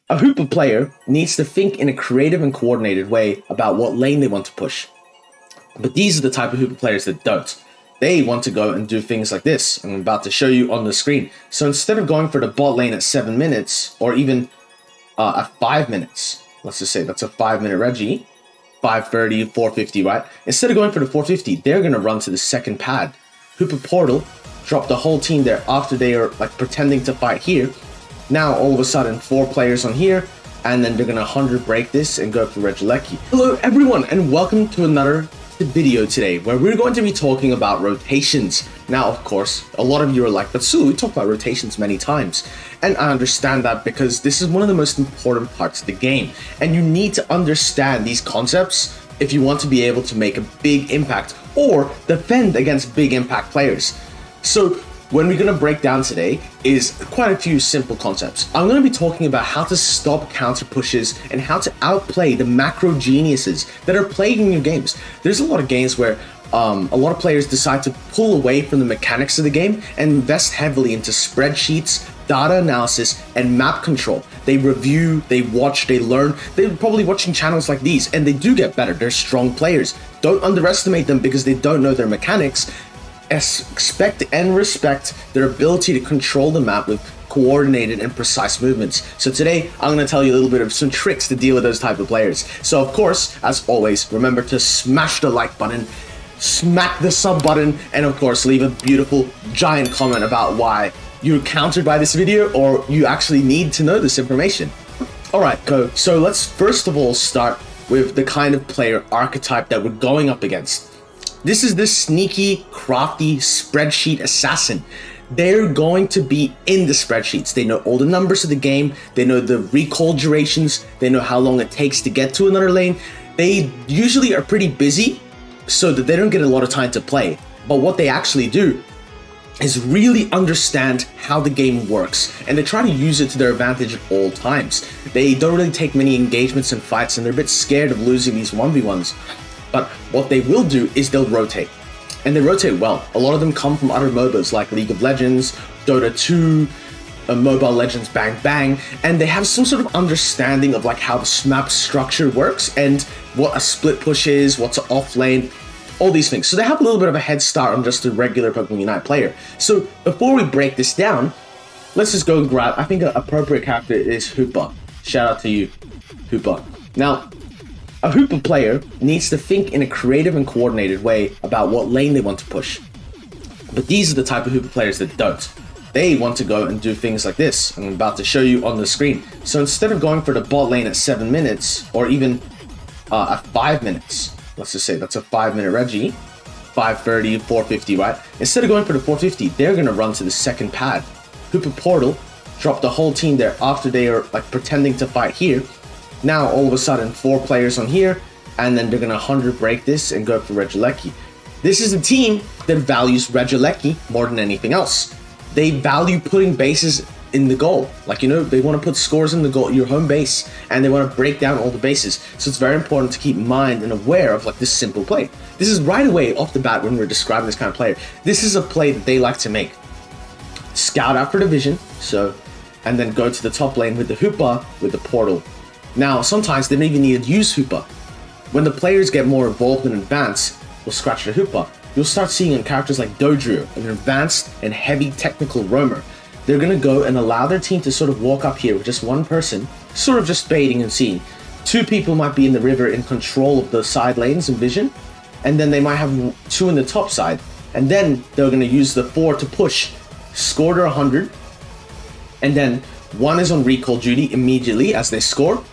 A Hooper player needs to think in a creative and coordinated way about what lane they want to push. But these are the type of Hooper players that don't. They want to go and do things like this. I'm about to show you on the screen. So instead of going for the bot lane at 7 minutes, or even at 5 minutes, let's just say that's a 5-minute Reggie, 530, 450, right? Instead of going for the 450, they're going to run to the second pad. Hooper portal, drop the whole team there after they are like pretending to fight here. Now, all of a sudden, 4 players on here, and then they're going to 100 break this and go for Regieleki. Hello, everyone, and welcome to another video today, where we're going to be talking about rotations. Now, of course, a lot of you are like, but Sue, we talk about rotations many times. And I understand that because this is one of the most important parts of the game. And you need to understand these concepts if you want to be able to make a big impact or defend against big impact players. So, what we're going to break down today is quite a few simple concepts. I'm going to be talking about how to stop counter pushes and how to outplay the macro geniuses that are playing your games. There's a lot of games where a lot of players decide to pull away from the mechanics of the game and invest heavily into spreadsheets, data analysis, and map control. They review, they watch, they learn. They're probably watching channels like these, and they do get better. They're strong players. Don't underestimate them because they don't know their mechanics. Expect and respect their ability to control the map with coordinated and precise movements. So today, I'm going to tell you a little bit of some tricks to deal with those type of players. So of course, as always, remember to smash the like button, smack the sub button, and of course, leave a beautiful giant comment about why you're countered by this video or you actually need to know this information. Alright, so let's first of all start with the kind of player archetype that we're going up against. This is the sneaky, crafty spreadsheet assassin. They're going to be in the spreadsheets. They know all the numbers of the game. They know the recall durations. They know how long it takes to get to another lane. They usually are pretty busy so that they don't get a lot of time to play. But what they actually do is really understand how the game works, and they try to use it to their advantage at all times. They don't really take many engagements and fights, and they're a bit scared of losing these 1v1s. But what they will do is they'll rotate, and they rotate well. A lot of them come from other MOBAs like League of Legends, Dota 2, Mobile Legends Bang Bang, and they have some sort of understanding of like how the map structure works and what a split push is, what's an off lane, all these things. So they have a little bit of a head start on just a regular Pokemon Unite player. So before we break this down, let's just go and grab, I think an appropriate character is Hooper. Shout out to you, Hooper. Now, a Hooper player needs to think in a creative and coordinated way about what lane they want to push. But these are the type of Hooper players that don't. They want to go and do things like this. I'm about to show you on the screen. So instead of going for the bot lane at 7 minutes, or even at 5 minutes, let's just say that's a 5-minute Reggie, 530, 450, right? Instead of going for the 450, they're going to run to the second pad. Hooper portal, drop the whole team there after they are like pretending to fight here. Now, all of a sudden, 4 players on here, and then they're going to 100 break this and go for Regieleki. This is a team that values Regieleki more than anything else. They value putting bases in the goal. Like, you know, they want to put scores in the goal, your home base, and they want to break down all the bases. So it's very important to keep in mind and aware of like this simple play. This is right away off the bat when we're describing this kind of player. This is a play that they like to make. Scout out for the vision, and then go to the top lane with the Hooper, with the portal. Now, sometimes they don't even need to use Hooper. When the players get more involved and advanced, we'll scratch the Hooper. You'll start seeing in characters like Dodrio, an advanced and heavy technical roamer. They're going to go and allow their team to sort of walk up here with just one person, sort of just baiting and seeing. 2 people might be in the river in control of the side lanes and vision, and then they might have 2 in the top side. And then they're going to use the 4 to push, score their 100, and then 1 is on recall duty immediately as they score.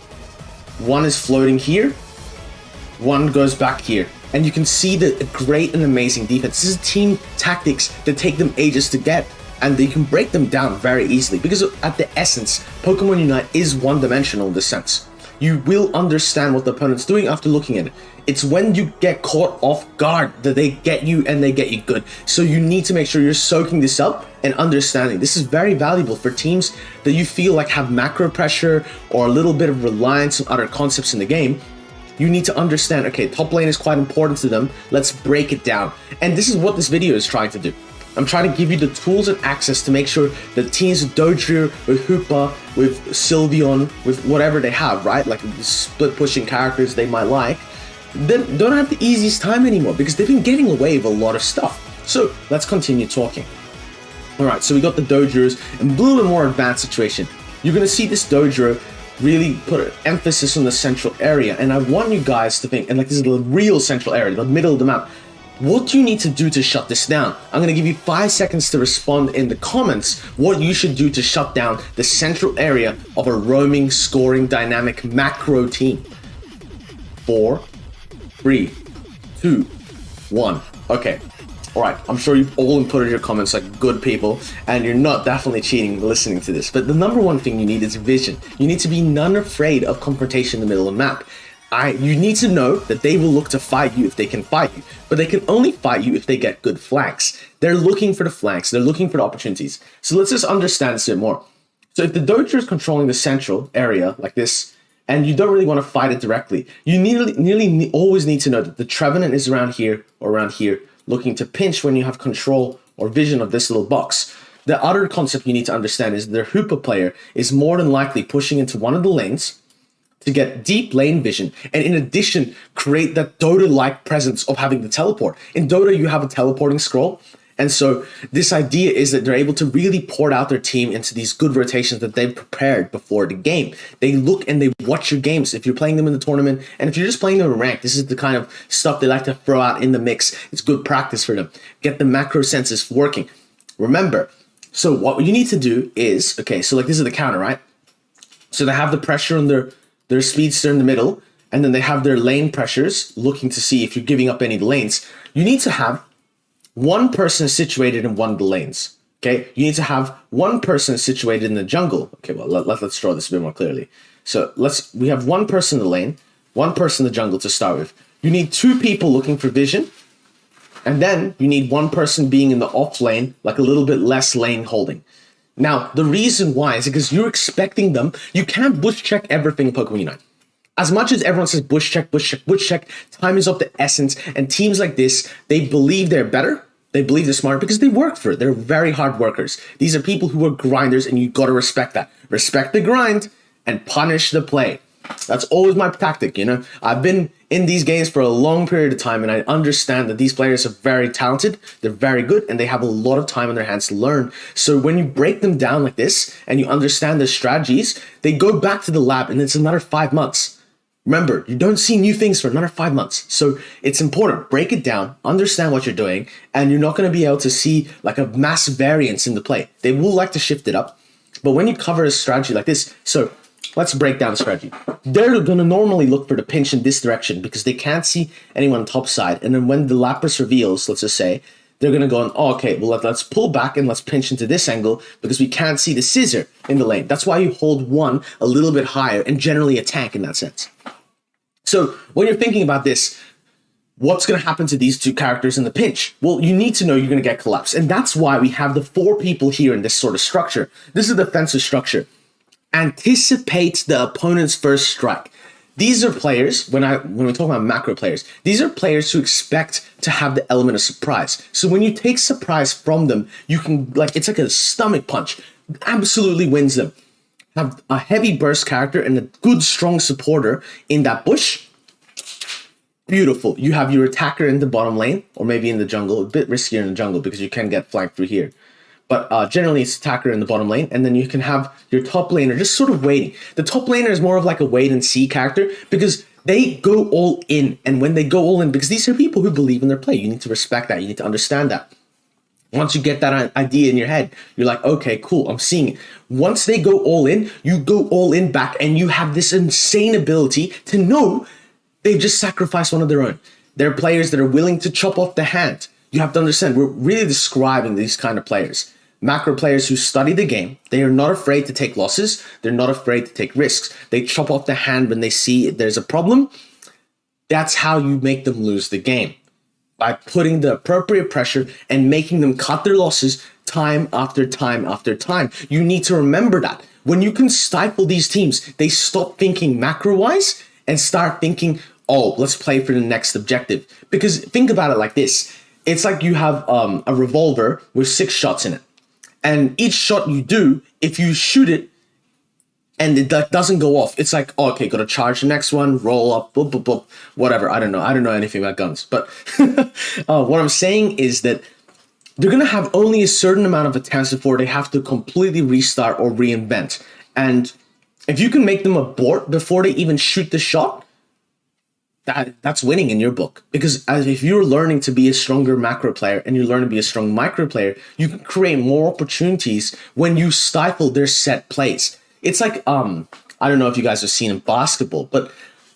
1 is floating here, 1 goes back here, and you can see the great and amazing defense. This is team tactics that take them ages to get, and they can break them down very easily because at the essence, Pokemon Unite is one-dimensional in this sense. You will understand what the opponent's doing after looking at it. It's when you get caught off guard that they get you and they get you good. So you need to make sure you're soaking this up and understanding. This is very valuable for teams that you feel like have macro pressure or a little bit of reliance on other concepts in the game. You need to understand, okay, top lane is quite important to them. Let's break it down. And this is what this video is trying to do. I'm trying to give you the tools and access to make sure that teams with Dodrio, with Hoopa, with Sylveon, with whatever they have, right? Like the split pushing characters they might like, then don't have the easiest time anymore because they've been getting away with a lot of stuff. So let's continue talking. All right, so we got the Dodrios in a little bit more advanced situation. You're going to see this Dodrio really put an emphasis on the central area. And I want you guys to think, and like this is the real central area, the middle of the map. What do you need to do to shut this down? I'm going to give you 5 seconds to respond in the comments what you should do to shut down the central area of a roaming, scoring, dynamic macro team. 4, 3, 2, 1. Okay. All right. I'm sure you've all inputted your comments like good people, and you're not definitely cheating listening to this. But the number one thing you need is vision. You need to be none afraid of confrontation in the middle of the map. You need to know that they will look to fight you if they can fight you, but they can only fight you if they get good flanks. They're looking for the flanks. They're looking for the opportunities. So let's just understand this a bit more. So if the Dodrio is controlling the central area like this, and you don't really want to fight it directly, you nearly always need to know that the Trevenant is around here or around here, looking to pinch when you have control or vision of this little box. The other concept you need to understand is their Hoopa player is more than likely pushing into one of the lanes to get deep lane vision, and in addition, create that Dota-like presence of having the teleport. In Dota, you have a teleporting scroll, and so this idea is that they're able to really port out their team into these good rotations that they've prepared before the game. They look and they watch your games if you're playing them in the tournament, and if you're just playing them in ranked, this is the kind of stuff they like to throw out in the mix. It's good practice for them. Get the macro senses working. Remember, so what you need to do is, okay, so like this is the counter, right? So they have the pressure on their speedster in the middle, and then they have their lane pressures looking to see if you're giving up any of the lanes. You need to have one person situated in one of the lanes, okay? You need to have one person situated in the jungle. Okay, well, let's draw this a bit more clearly. So we have one person in the lane, one person in the jungle to start with. You need 2 people looking for vision, and then you need one person being in the off lane, like a little bit less lane holding. Now, the reason why is because you're expecting them. You can't bush check everything in Pokemon Unite. As much as everyone says bush check, time is of the essence. And teams like this, they believe they're better. They believe they're smarter because they work for it. They're very hard workers. These are people who are grinders, and you got to respect that. Respect the grind and punish the play. That's always my tactic, you know. I've been in these games for a long period of time, and I understand that these players are very talented, they're very good, and they have a lot of time on their hands to learn. So when you break them down like this, and you understand their strategies, they go back to the lab, and it's another 5 months. Remember, you don't see new things for another 5 months. So it's important. Break it down, understand what you're doing, and you're not going to be able to see like a mass variance in the play. They will like to shift it up, but when you cover a strategy like this, so let's break down the strategy. They're going to normally look for the pinch in this direction because they can't see anyone on top side. And then when the Lapras reveals, let's just say, they're going to go, oh, okay, well, let's pull back and let's pinch into this angle because we can't see the scissor in the lane. That's why you hold one a little bit higher and generally a tank in that sense. So when you're thinking about this, what's going to happen to these 2 characters in the pinch? Well, you need to know you're going to get collapsed. And that's why we have the 4 people here in this sort of structure. This is a defensive structure. Anticipate the opponent's first strike. These are players, when we talk about macro players, these are players who expect to have the element of surprise. So when you take surprise from them, you can, like, it's like a stomach punch. Absolutely wins them. Have a heavy burst character and a good, strong supporter in that bush. Beautiful. You have your attacker in the bottom lane, or maybe in the jungle. A bit riskier in the jungle because you can get flanked through here. But generally, it's attacker in the bottom lane, and then you can have your top laner just sort of waiting. The top laner is more of like a wait-and-see character because they go all in, and when they go all in, because these are people who believe in their play, you need to respect that, you need to understand that. Once you get that idea in your head, you're like, okay, cool, I'm seeing it. Once they go all in, you go all in back, and you have this insane ability to know they've just sacrificed one of their own. They're players that are willing to chop off the hand. You have to understand, we're really describing these kind of players. Macro players who study the game. They are not afraid to take losses. They're not afraid to take risks. They chop off the hand when they see there's a problem. That's how you make them lose the game. By putting the appropriate pressure and making them cut their losses time after time after time. You need to remember that. When you can stifle these teams, they stop thinking macro-wise and start thinking, oh, let's play for the next objective. Because think about it like this. It's like you have a revolver with 6 shots in it. And each shot you do, if you shoot it and it doesn't go off, it's like, oh, okay, gotta charge the next one, roll up, boop, boop, boop, whatever. I don't know anything about guns. But what I'm saying is that they're gonna have only a certain amount of attempts before they have to completely restart or reinvent. And if you can make them abort before they even shoot the shot, that's winning in your book. Because if you're learning to be a stronger macro player and you learn to be a strong micro player, you can create more opportunities when you stifle their set plays. It's like, I don't know if you guys have seen in basketball, but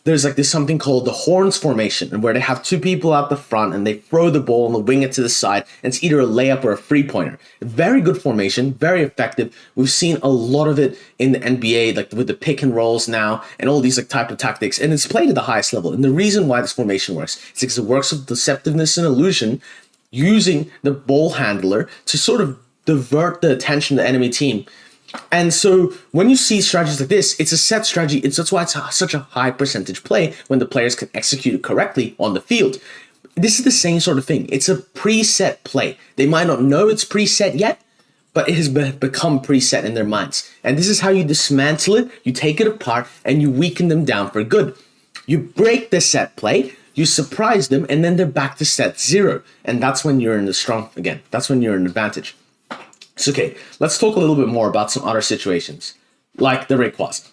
there's like this something called the horns formation, and where they have 2 people out the front and they throw the ball and they wing it to the side, and it's either a layup or a 3-pointer. Very good formation, very effective. We've seen a lot of it in the NBA, like with the pick and rolls now and all these like type of tactics, and it's played at the highest level. And the reason why this formation works is because it works with deceptiveness and illusion, using the ball handler to sort of divert the attention of the enemy team. And so when you see strategies like this, it's a set strategy. That's why it's such a high percentage play when the players can execute it correctly on the field. This is the same sort of thing. It's a preset play. They might not know it's preset yet, but it has become preset in their minds. And this is how you dismantle it. You take it apart and you weaken them down for good. You break the set play, you surprise them, and then they're back to set 0. And that's when you're in the strong again. That's when you're in advantage. So, okay, let's talk a little bit more about some other situations, like the Rayquaza.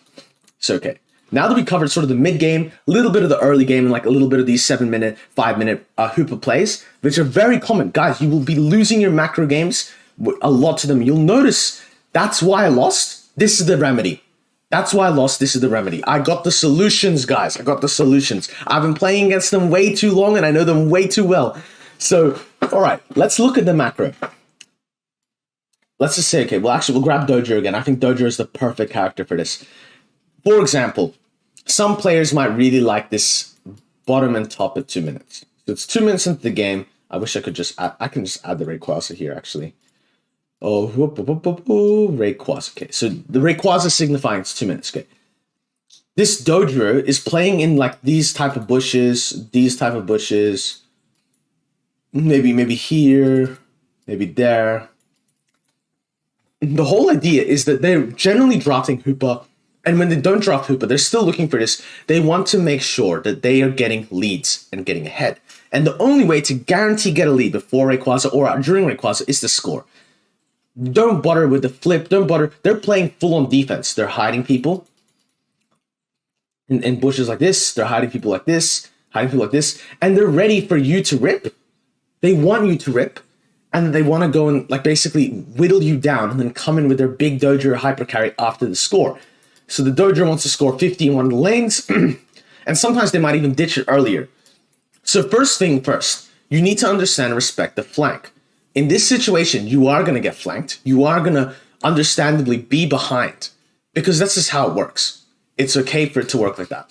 So, okay, now that we covered sort of the mid-game, a little bit of the early game, and like a little bit of these 7-minute, 5-minute Hoopa plays, which are very common. Guys, you will be losing your macro games, a lot to them. You'll notice that's why I lost. This is the remedy. That's why I lost. This is the remedy. I got the solutions, guys. I got the solutions. I've been playing against them way too long, and I know them way too well. So, all right, let's look at the macro. Let's just say, okay, well, actually, we'll grab Dojo again. I think Dojo is the perfect character for this. For example, some players might really like this bottom and top at 2 minutes. So it's 2 minutes into the game. I wish I could just add, I can just add the Rayquaza here, actually. Oh, Rayquaza. Okay, so the Rayquaza signifying it's 2 minutes. Okay. This Dojo is playing in like these type of bushes, maybe here, maybe there. The whole idea is that they're generally drafting Hoopa, and when they don't draft Hoopa, they're still looking for this. They want to make sure that they are getting leads and getting ahead. And the only way to guarantee get a lead before Rayquaza or during Rayquaza is to score. Don't bother with the flip. Don't bother. They're playing full on defense. They're hiding people in bushes like this. They're hiding people like this, and they're ready for you to rip. They want you to rip. And they want to go and like basically whittle you down and then come in with their big Dojo or hyper carry after the score. So the Dojo wants to score 50 in one of the lanes, and sometimes they might even ditch it earlier. So first thing first, you need to understand and respect the flank. In this situation, you are going to get flanked. You are going to understandably be behind, because that's just how it works. It's okay for it to work like that.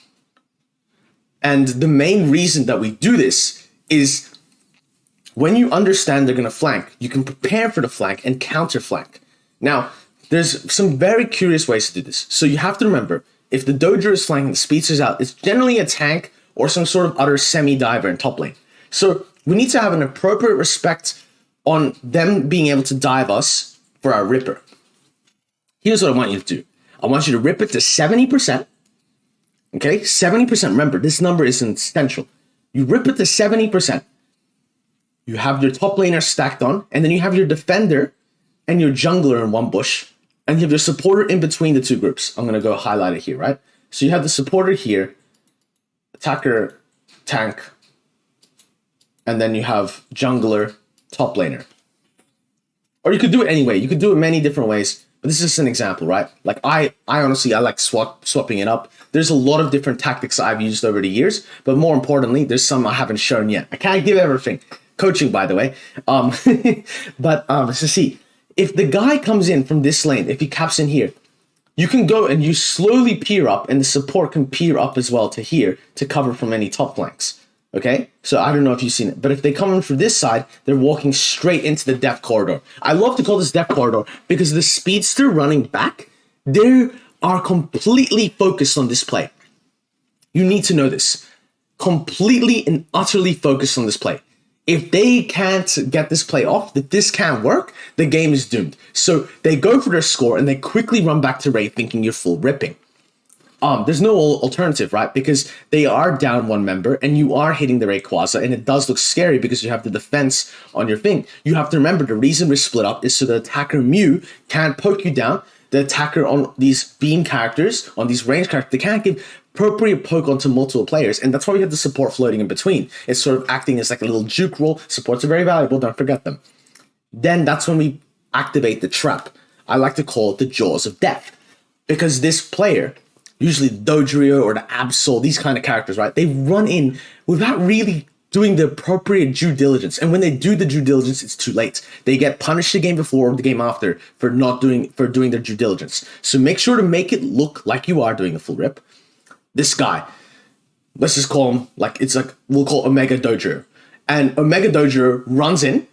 And the main reason that we do this is when you understand they're going to flank, you can prepare for the flank and counter flank. Now, there's some very curious ways to do this. So you have to remember, if the Dojo is flanking, the speedster's out, it's generally a tank or some sort of other semi-diver in top lane. So we need to have an appropriate respect on them being able to dive us for our Ripper. Here's what I want you to do. I want you to rip it to 70%. Okay, 70%. Remember, this number is essential. You rip it to 70%. You have your top laner stacked on, and then you have your defender and your jungler in one bush, and you have your supporter in between the two groups. I'm going to go highlight it here, right? So you have the supporter here, attacker, tank, and then you have jungler, top laner. Or you could do it anyway. You could do it many different ways, but this is just an example, right? Like I honestly like swapping it up. There's a lot of different tactics I've used over the years, but more importantly, there's some I haven't shown yet. I can't give everything. Coaching, by the way. So see, if the guy comes in from this lane, if he caps in here, you can go and you slowly peer up, and the support can peer up as well to here to cover from any top flanks. Okay? So I don't know if you've seen it, but if they come in from this side, they're walking straight into the depth corridor. I love to call this depth corridor because the speedster running back, they are completely focused on this play. You need to know this. Completely and utterly focused on this play. If they can't get this play off, if this can't work, the game is doomed. So they go for their score and they quickly run back to Ray thinking you're full ripping. There's no alternative, right? Because they are down one member and you are hitting the Rayquaza, and it does look scary because you have the defense on your thing. You have to remember the reason we're split up is so the attacker Mew can't poke you down. The attacker on these beam characters, on these range characters, they can't give appropriate poke onto multiple players, and that's why we have the support floating in between. It's sort of acting as like a little juke roll. Supports are very valuable, don't forget them. Then that's when we activate the trap. I like to call it the Jaws of Death, because this player, usually the Dodrio or the Absol, these kind of characters, right? They run in without really doing the appropriate due diligence. And when they do the due diligence, it's too late. They get punished the game before or the game after for doing their due diligence. So make sure to make it look like you are doing a full rip. This guy, let's just call him we'll call Omega Dodrio. And Omega Dodrio runs in,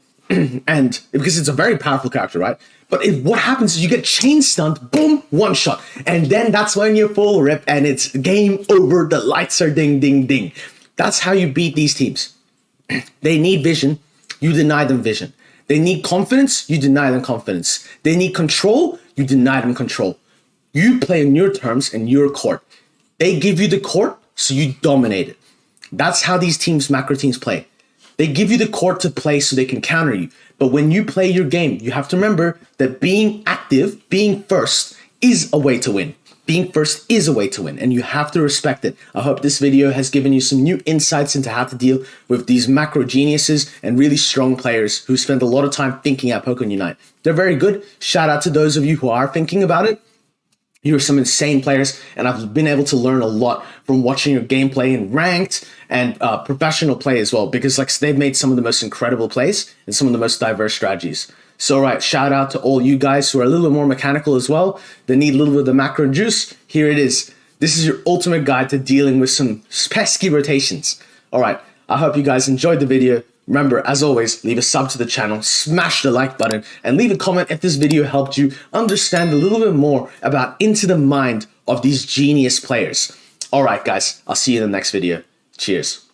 and because it's a very powerful character, right? But what happens is you get chain stunned, boom, one shot. And then that's when you're full rip and it's game over. The lights are ding, ding, ding. That's how you beat these teams. They need vision. You deny them vision. They need confidence. You deny them confidence. They need control. You deny them control. You play on your terms and your court. They give you the court, so you dominate it. That's how these teams, macro teams, play. They give you the court to play so they can counter you. But when you play your game, you have to remember that being active, being first, is a way to win. Being first is a way to win, and you have to respect it. I hope this video has given you some new insights into how to deal with these macro geniuses and really strong players who spend a lot of time thinking at Pokemon Unite. They're very good. Shout out to those of you who are thinking about it. You're some insane players, and I've been able to learn a lot from watching your gameplay in ranked and professional play as well, because they've made some of the most incredible plays and some of the most diverse strategies. So, right, shout out to all you guys who are a little bit more mechanical as well, that need a little bit of the macro juice. Here it is. This is your ultimate guide to dealing with some pesky rotations. All right, I hope you guys enjoyed the video. Remember, as always, leave a sub to the channel, smash the like button, and leave a comment if this video helped you understand a little bit more about into the mind of these genius players. All right, guys, I'll see you in the next video. Cheers.